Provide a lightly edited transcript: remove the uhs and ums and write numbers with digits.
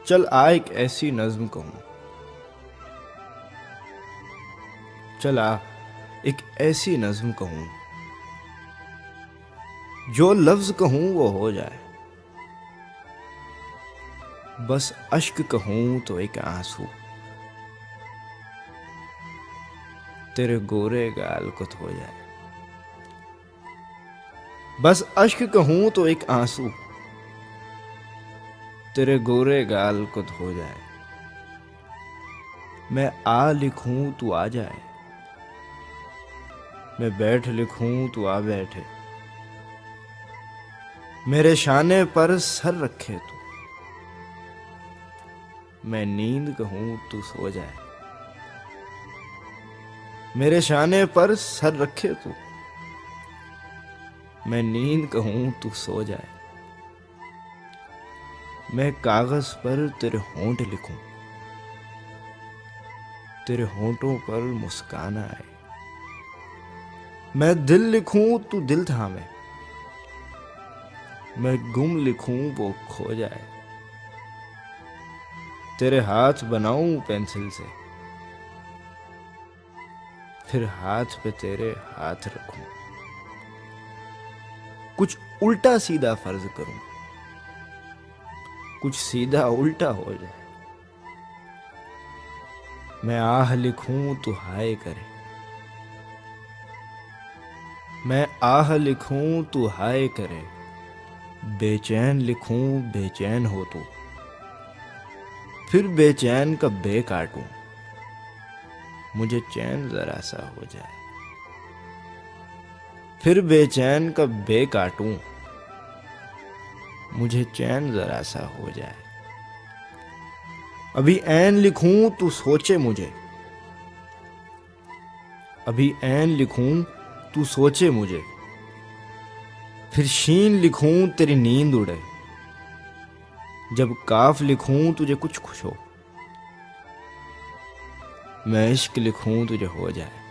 चल आ एक ऐसी नज्म कहूं, चल आ एक ऐसी नज्म कहूं, जो लफ्ज कहूं वो हो जाए। बस अश्क कहूं तो एक आंसू तेरे गोरे गाल को धो जाए। बस अश्क कहूं तो एक आंसू तेरे गोरे गाल को धो जाए। मैं आ लिखूं तू आ जाए, मैं बैठ लिखूं तू आ बैठे। मेरे शाने पर सर रखे तू, मैं नींद कहूं तू सो जाए। मेरे शाने पर सर रखे तू, मैं नींद कहूं तू सो जाए। मैं कागज पर तेरे होंठ लिखूं, तेरे होंठों पर मुस्कान आए। मैं दिल लिखूं तू दिल थामे, मैं गुम लिखूं वो खो जाए। तेरे हाथ बनाऊं पेंसिल से, फिर हाथ पे तेरे हाथ रखूं। कुछ उल्टा सीधा फर्ज करूं, कुछ सीधा उल्टा हो जाए। मैं आह लिखूं तू हाय करे, मैं आह लिखूं तू हाय करे। बेचैन लिखूं बेचैन हो तू, फिर बेचैन का बे काटूं। मुझे चैन जरा सा हो जाए, फिर बेचैन का बे काटूं। मुझे चैन जरा सा हो जाए। अभी ऐन लिखूं तू सोचे मुझे, अभी ऐन लिखूं तू सोचे मुझे। फिर शीन लिखूं तेरी नींद उड़े, जब काफ लिखूं तुझे कुछ खुश हो। मैं इश्क लिखूं तुझे हो जाए।